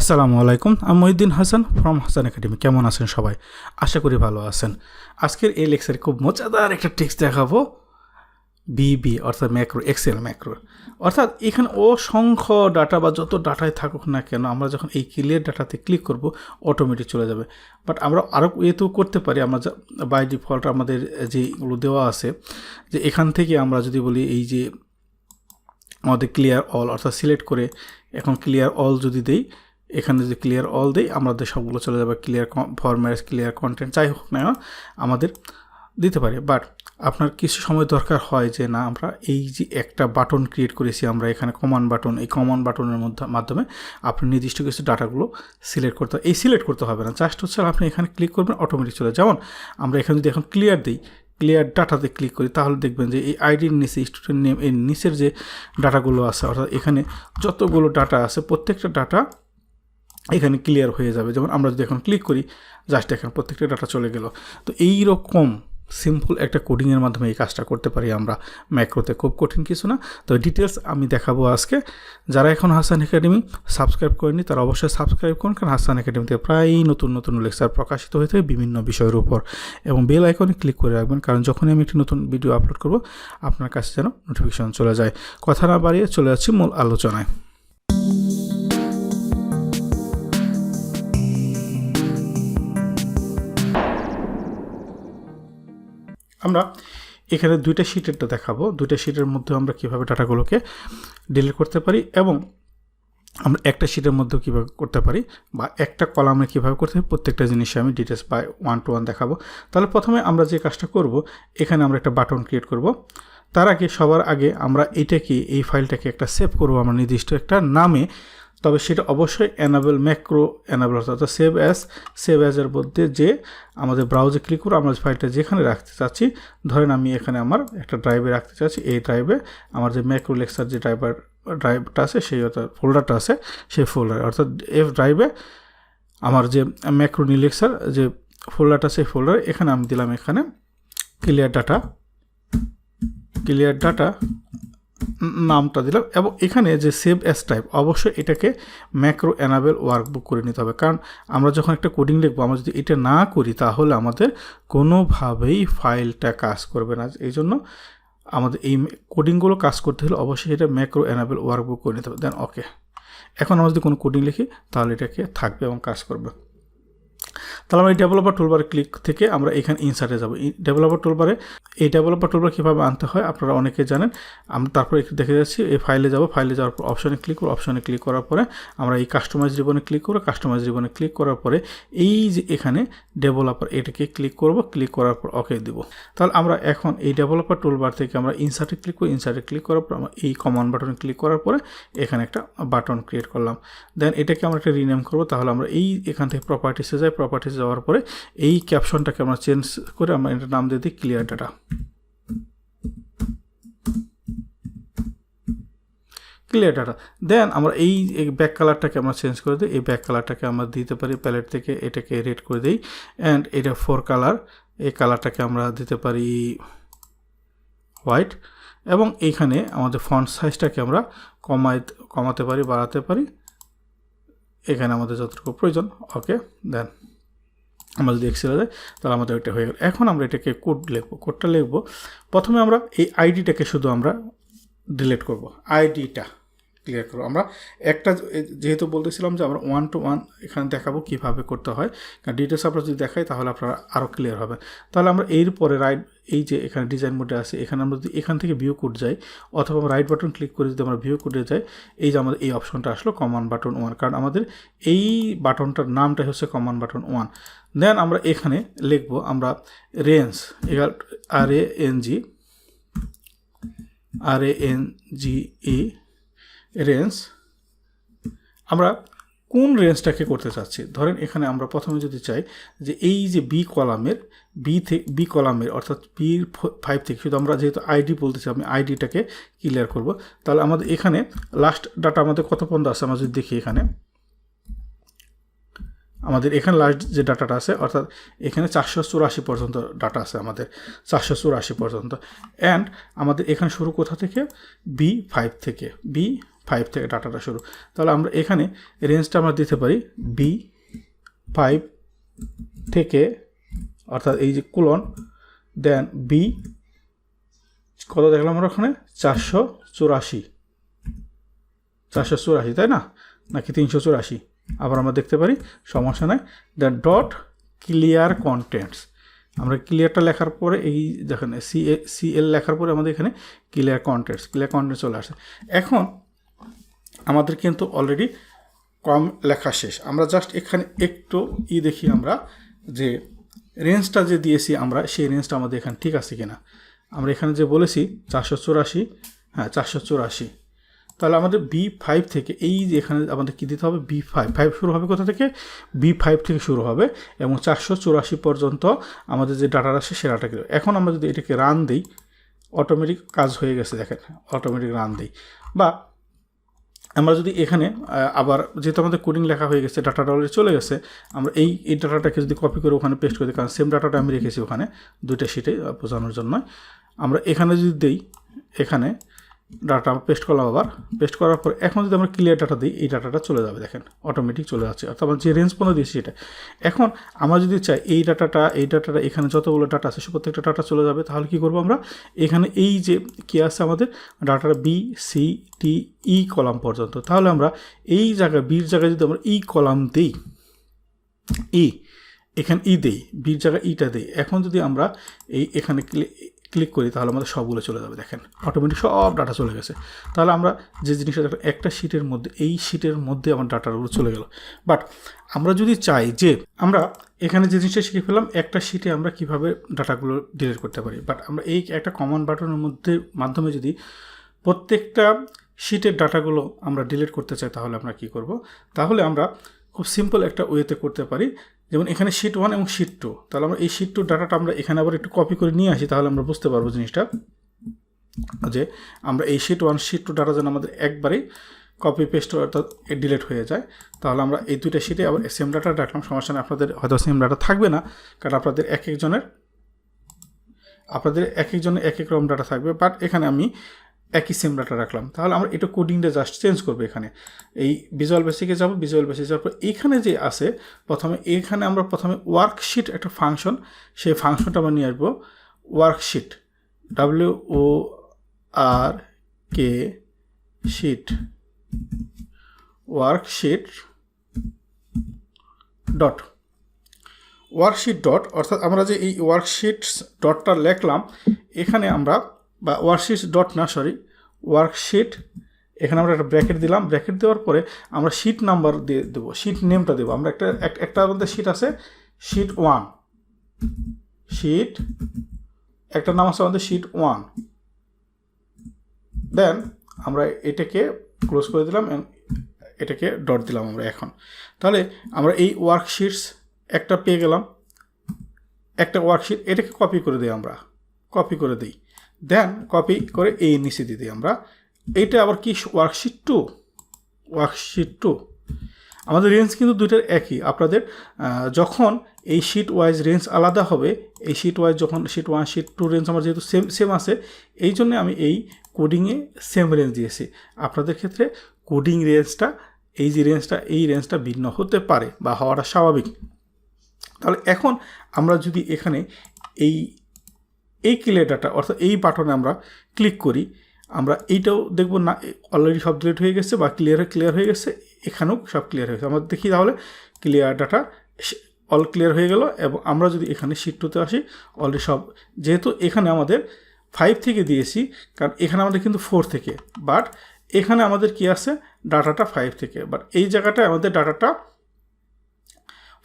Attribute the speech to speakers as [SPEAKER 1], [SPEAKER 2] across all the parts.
[SPEAKER 1] আসসালামু আলাইকুম, আমি মহিউদ্দিন হাসান ফ্রম হাসান একাডেমি। কেমন আছেন সবাই? আশা করি ভালো আছেন। আজকের এই লেকচারে খুব মজাদার একটা টেক্সট দেখাবো, বিবি অর্থাৎ ম্যাক্রো, এক্সেল ম্যাক্রো। অর্থাৎ এখানে অসংখ্য ডাটা বা যত ডাটায় থাকুক না কেন, আমরা যখন এই ক্লিয়ার ডাটাতে ক্লিক করব অটোমেটিক চলে যাবে। বাট আমরা আরও এতেও করতে পারি। আমরা বাই ডিফল্ট আমাদের যেগুলো দেওয়া আছে, যে এখান থেকে আমরা যদি বলি এই যে আমাদের ক্লিয়ার অল, অর্থাৎ সিলেক্ট করে এখন ক্লিয়ার অল যদি দেই, এখানে যদি ক্লিয়ার অল দেই আমাদের সবগুলো চলে যাবে। ক্লিয়ার ফরম্যাট, ক্লিয়ার কন্টেন্ট, যাই হোক না আমাদের দিতে পারি। বাট আপনার কিছু সময় দরকার হয় যে না, আমরা এই যে একটা বাটন ক্রিয়েট করেছি আমরা এখানে কমান্ড বাটন, এই কমান্ড বাটনের মাধ্যমে আপনি নির্দিষ্ট কিছু ডাটাগুলো সিলেক্ট করতে হয়। এই সিলেক্ট করতে হবে না, জাস্ট হচ্ছে আপনি এখানে ক্লিক করবেন, অটোমেটিক চলে। যেমন আমরা এখানে যদি এখন ক্লিয়ার দিই, ক্লিয়ার ডাটাতে ক্লিক করি, তাহলে দেখবেন যে এই আইডির নিচে স্টুডেন্ট নেম, এই নিচের যে ডাটাগুলো আছে, অর্থাৎ এখানে যতগুলো ডাটা আছে প্রত্যেকটা ডাটা এখানে ক্লিয়ার হয়ে যাবে। যেমন আমরা যদি এখন ক্লিক করি, জাস্ট এখানে প্রত্যেকটা ডাটা চলে গেল। তো এইরকম সিম্পল একটা কোডিংয়ের মাধ্যমে এই কাজটা করতে পারি আমরা ম্যাক্রোতে, খুব কঠিন কিছু না। তো ডিটেলস আমি দেখাবো আজকে। যারা এখন হাসান একাডেমি সাবস্ক্রাইব করেনি তারা অবশ্যই সাবস্ক্রাইব করুন, কারণ হাসান একাডেমিতে প্রায়ই নতুন নতুন লেকচার প্রকাশিত হয়ে থাকে বিভিন্ন বিষয়ের উপর। এবং বেল আইকনে ক্লিক করে রাখবেন, কারণ যখনই আমি একটি নতুন ভিডিও আপলোড করব আপনার কাছে যেন নোটিফিকেশন চলে যায়। কথা না বাড়িয়ে চলে যাচ্ছি মূল আলোচনায়। আমরা এখানে দুইটা শিটেরটা দেখাবো। দুইটা শিটের মধ্যে আমরা কীভাবে ডাটাগুলোকে ডিলিট করতে পারি, এবং আমরা একটা শিটের মধ্যেও কীভাবে করতে পারি, বা একটা কলামে কীভাবে করতে পারি, প্রত্যেকটা জিনিসে আমি ডিটেলস বাই 1 to 1 দেখাবো। তাহলে প্রথমে আমরা যে কাজটা করব, এখানে আমরা একটা বাটন ক্রিয়েট করব। তার আগে সবার আগে আমরা এই ফাইলটাকে একটা সেভ করব আমরা নির্দিষ্ট একটা নামে। তবে সেটা অবশ্যই এনাবেল, ম্যাক্রো এনাবেল, অর্থাৎ সেভ অ্যাজের মধ্যে যে আমাদের ব্রাউজে ক্লিক করে আমরা ফাইলটা যেখানে রাখতে চাচ্ছি, ধরেন আমি এখানে আমার একটা ড্রাইভে রাখতে চাচ্ছি। এই ড্রাইভে আমার যে ম্যাক্রো লেকচার যে ড্রাইভটা আছে, সেই অর্থাৎ ফোল্ডারটা আছে, সেই ফোল্ডার অর্থাৎ এফ ড্রাইভে আমার যে ম্যাক্রো লেকচার যে ফোল্ডারটা, সেই ফোল্ডারে এখানে আমি দিলাম এখানে ক্লিয়ার ডাটা নামটা দিলাম। এবং এখানে যে সেভ অ্যাজ টাইপ, অবশ্যই এটাকে ম্যাক্রো এনাবেল ওয়ার্কবুক করে নিতে হবে, কারণ আমরা যখন একটা কোডিং লিখবো, আমরা যদি এটা না করি তাহলে আমাদের কোনোভাবেই ফাইলটা কাজ করবে না। এই জন্য আমাদের এই কোডিংগুলো কাজ করতে হলে অবশ্যই এটা ম্যাক্রো এনাবেল ওয়ার্কবুক করে নিতে হবে। দেন ওকে, এখন আমরা যদি কোনো কোডিং লিখি তাহলে এটাকে থাকবে এবং কাজ করবে। তাহলে আমরা এই ডেভেলপার টুলবারে ক্লিক থেকে আমরা এখানে ইনসার্টে যাব। এই ডেভেলপার টুলবার কীভাবে আনতে হয় আপনারা অনেকে জানেন। আমরা তারপরে একটু দেখে যাচ্ছি, এই ফাইলে যাব। ফাইলে যাওয়ার পর অপশনে ক্লিক করব। অপশনে ক্লিক করার পরে আমরা এই কাস্টমাইজ রিবনে ক্লিক করব। কাস্টমাইজ রিবনে ক্লিক করার পরে এই যে এখানে ডেভেলপার, এটাকে ক্লিক করব। ক্লিক করার পর ওকে দিব। তাহলে আমরা এখন এই ডেভেলপার টুলবার থেকে আমরা ইনসার্টে ক্লিক করি। ইনসার্টে ক্লিক করার পর আমরা এই কমান্ড বাটনে ক্লিক করার পরে এখানে একটা বাটন ক্রিয়েট করলাম। দেন এটাকে আমরা একটা রিনেম করব। তাহলে আমরা এখান থেকে প্রপার্টিসে যাই। প্রপার্টিসে যাওয়ার পরে এই ক্যাপশনটাকে আমরা চেঞ্জ করে আমরা এটার নাম দিয়ে দিই ক্লিয়ার ডাটা। দেন আমরা এই ব্যাক কালারটাকে আমরা চেঞ্জ করে দিই। এই ব্যাক কালারটাকে আমরা দিতে পারি প্যালেট থেকে, এটাকে রেড করে দিই। অ্যান্ড এটা 4 কালার, এই কালারটাকে আমরা দিতে পারি হোয়াইট। এবং এইখানে আমাদের ফন্ট সাইজটাকে আমরা কমাতে পারি, বাড়াতে পারি, এখানে আমাদের যতটুকু প্রয়োজন। ওকে, দেন আমরা যদি এক্সেলে যাই তাহলে আমাদের এটা হয়ে গেল। এখন আমরা এটাকে কোডটা লিখবো। প্রথমে আমরা এই আইডিটাকে শুধু আমরা ডিলিট করব, আইডিটা ক্লিয়ার করবো। আমরা একটা যেহেতু বলতেছিলাম যে আমরা 1 to 1 এখানে দেখাবো কীভাবে করতে হয়, কারণ ডিটেলস আপনারা যদি দেখাই তাহলে আপনারা আরও ক্লিয়ার হবে। তাহলে আমরা এরপরে এই যে এখানে ডিজাইন মোডে আছে, এখানে আমরা যদি এখান থেকে ভিউ কোড যাই, অথবা রাইট বাটন ক্লিক করে যদি আমরা ভিউ কোডে যাই, এই যে আমাদের এই অপশনটা আসলো কমান্ড বাটন 1, কারণ আমাদের এই বাটনটার নামটাই হচ্ছে কমান্ড বাটন 1। দেন আমরা এখানে লিখবো আমরা রেঞ্জ RANGE রেঞ্জ। আমরা কোন রেঞ্জটাকে করতে চাচ্ছি, ধরেন এখানে আমরা প্রথমে যদি চাই যে এই যে বি কলামের অর্থাৎ B5 থেকে, শুধু আমরা যেহেতু আইডি বলতেছি আমি আইডিটাকে ক্লিয়ার করব। তাহলে আমাদের এখানে লাস্ট ডাটা আমাদের কত পর্যন্ত আছে আমরা যদি দেখি, আমাদের এখানে লাস্ট যে ডাটাটা আছে, অর্থাৎ এখানে 484 পর্যন্ত ডাটা আছে আমাদের, 484 পর্যন্ত। অ্যান্ড আমাদের এখানে শুরু কোথা থেকে, B5 থেকে B5 থেকে ডাটাটা শুরু। তাহলে আমরা এখানে রেঞ্জটা আমরা দিতে পারি B5 থেকে, অর্থাৎ এই যে কোলন, দেন B কত দেখলাম আমরা ওখানে 484, তাই না, নাকি 384? আবার আমরা দেখতে পারি, সমস্যা নাই। দেন ডট ক্লিয়ার কন্টেন্টস, আমরা ক্লিয়ারটা লেখার পরে এই দেখেন CL লেখার পরে আমাদের এখানে ক্লিয়ার কন্টেন্টস চলে আসে। এখন আমাদের কিন্তু অলরেডি কম লেখা শেষ, আমরা জাস্ট এখানে একটু দেখি আমরা যে রেঞ্জটা যে দিয়েছি আমরা, সেই রেঞ্জটা আমাদের এখানে ঠিক আছে কিনা। আমরা এখানে যে বলেছি 484, হ্যাঁ 484, তাহলে আমাদের B5 থেকে এই যে এখানে আমাদের কী দিতে হবে, B5 শুরু হবে কোথা থেকে, B5 থেকে শুরু হবে এবং 484 পর্যন্ত আমাদের যে ডাটা আসে সে ডাটাকে। এখন আমরা যদি এটাকে রান দিই, অটোমেটিক কাজ হয়ে গেছে, দেখেন অটোমেটিক রান দিই। বা আমরা যদি এখানে আবার যেহেতু আমাদের কোডিং লেখা হয়ে গেছে, ডাটাটা অলরেডি চলে গেছে, আমরা এই ডাটাটাকে যদি কপি করে ওখানে পেস্ট করে দিই, কারণ সেম ডাটাটা আমি রেখেছি ওখানে দুইটা শিটে বোঝানোর জন্য। আমরা এখানে যদি দিই, এখানে ডাটা পেস্ট করলাম, আবার পেস্ট করার পর এখন যদি আমরা ক্লিয়ার ডাটা দিই, এই ডাটাটা চলে যাবে, দেখেন অটোমেটিক চলে যাচ্ছে, অর্থাৎ আমরা যে রেঞ্জ পর্যন্ত দিয়েছি সেটা। এখন আমরা যদি চাই এই ডাটাটা এখানে যতগুলো ডাটা আছে সে প্রত্যেকটা ডাটা চলে যাবে, তাহলে কী করবো আমরা, এখানে এই যে কী আছে আমাদের ডাটার BCDE কলাম পর্যন্ত, তাহলে আমরা এই জায়গায় বির জায়গায় যদি আমরা কলাম দিই, এখানে দিই, বির জায়গায় ইটা দিই, এখন যদি আমরা এখানে ক্লিক করি তাহলে আমাদের সবগুলো চলে যাবে, দেখেন অটোমেটিক সব ডাটা চলে গেছে। তাহলে আমরা যে জিনিসটা দেখেন, একটা শিটের মধ্যে এই শিটের মধ্যে আমার ডাটাগুলো চলে গেল। বাট আমরা যদি চাই যে আমরা এখানে যে জিনিসটা শিখে ফেলাম, একটা শিটে আমরা কিভাবে ডাটাগুলো ডিলিট করতে পারি, বাট আমরা এই একটা কমন বাটনের মাধ্যমে যদি প্রত্যেকটা শিটের ডাটাগুলো আমরা ডিলিট করতে চাই, তাহলে আমরা কি করব, তাহলে আমরা খুব সিম্পল একটা ওয়েতে করতে পারি। যেমন এখানে শিট 1 এবং শিট 2, তাহলে আমরা এই শিট 2 ডাটাটা আমরা এখানে আবার একটু কপি করে নিয়ে আসি, তাহলে আমরা বুঝতে পারবো জিনিসটা যে আমরা এই শিট 1 শিট 2 ডাটা যেন আমাদের একবারেই কপি পেস্ট অর্থাৎ ডিলিট হয়ে যায়। তাহলে আমরা এই দুইটা শিটে আবার সেম ডাটা রাখলাম, সমস্যা নেই, আপনাদের হয়তো সেম ডাটা থাকবে না, কারণ আপনাদের এক একজনের এক এক রকম ডাটা থাকবে, বাট এখানে আমি একই সেম ডাটা রাখলাম। তাহলে আমরা এটা কোডিংটা জাস্ট চেঞ্জ করবো, এখানে এই ভিজুয়াল বেসিকে যাব, ভিজুয়াল বেসিক যাওয়ার পর এখানে যে আছে এখানে আমরা প্রথমে ওয়ার্কশিট একটা ফাংশন, সেই ফাংশনটা আমরা নিয়ে আসবো worksheet, WORK sheet, worksheet dot, অর্থাৎ আমরা যে এই ওয়ার্কশিট ডটটা লিখলাম এখানে আমরা, বা ওয়ার্কশিট ডট না সরি ওয়ার্কশিট, এখানে আমরা একটা ব্র্যাকেট দিলাম, ব্র্যাকেট দেওয়ার পরে আমরা শিট নাম্বার দিয়ে দেবো, শিট নেমটা দেবো। আমরা একটা আমাদের শিট আছে শিট 1, শিট একটা নাম আছে আমাদের শিট 1, দেন আমরা এটাকে ক্লোজ করে দিলাম, এটাকে ডট দিলাম আমরা। এখন তাহলে আমরা এই ওয়ার্কশিটস একটা পেয়ে গেলাম, একটা ওয়ার্কশিট, এটাকে কপি করে দিই, আমরা কপি করে দিই, দেন কপি করে এই নিচে দিয়ে দিই আমরা। এইটা আবার কি ওয়ার্কশিট 2, আমাদের রেঞ্জ কিন্তু দুইটার একই। আপনাদের যখন এই শিট ওয়াইজ রেঞ্জ আলাদা হবে, এই শিট ওয়াইজ যখন শিট 1 শিট 2 রেঞ্জ আমার যেহেতু সেম আছে, এই জন্য আমি এই কোডিংয়ে সেম রেঞ্জ দিয়েছি। আপনাদের ক্ষেত্রে কোডিং রেঞ্জটা এই রেঞ্জটা ভিন্ন হতে পারে বা হওয়াটা স্বাভাবিক। তাহলে এখন আমরা যদি এখানে এই ক্লিয়ার ডাটা অর্থাৎ এই বাটনে আমরা ক্লিক করি, আমরা এইটাও দেখব না অলরেডি সব ডিলিট হয়ে গেছে বা ক্লিয়ার হয়ে গেছে, এখানেও সব ক্লিয়ার হয়ে গেছে। আমরা দেখি তাহলে ক্লিয়ার ডাটা অল ক্লিয়ার হয়ে গেল। এবং আমরা যদি এখানে শিট 2তে আসি, অলরেডি সব, যেহেতু এখানে আমাদের 5 থেকে দিয়েছি, কারণ এখানে আমাদের কিন্তু 4 থেকে, বাট এখানে আমাদের কি আছে ডাটাটা 5 থেকে, বাট এই জায়গাটায় আমাদের ডাটাটা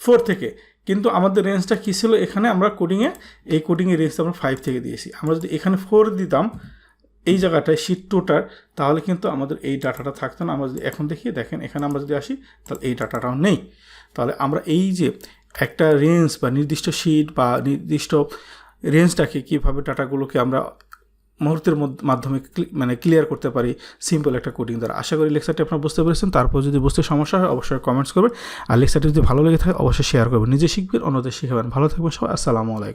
[SPEAKER 1] 4 থেকে, কিন্তু আমাদের রেঞ্জটা কী ছিল, এখানে আমরা কোডিংয়ের রেঞ্জটা আমরা 5 থেকে দিয়েছি। আমরা যদি এখানে 4 দিতাম এই জায়গাটায় শিট 2টার, তাহলে কিন্তু আমাদের এই ডাটাটা থাকতো না। আমরা যদি এখন দেখেন এখানে আমরা যদি আসি, তাহলে এই ডাটাটাও নেই। তাহলে আমরা এই যে একটা রেঞ্জ বা নির্দিষ্ট শিট বা নির্দিষ্ট রেঞ্জটাকে কীভাবে ডাটাগুলোকে আমরা মুহূর্তের মাধ্যমে ক্লিয়ার করতে পারি সিম্পল একটা কোডিং দ্বারা। আশা করি লেকচারটি আপনারা বুঝতে পেরেছেন। তারপর যদি বুঝতে সমস্যা হয় অবশ্যই কমেন্টস করবেন, আর লেকচারটি যদি ভালো লেগে থাকে অবশ্যই শেয়ার করবেন, নিজে শিখবেন, অন্যদের শিখাবেন। ভালো থাকবেন সবাই, আসসালামু আলাইকুম।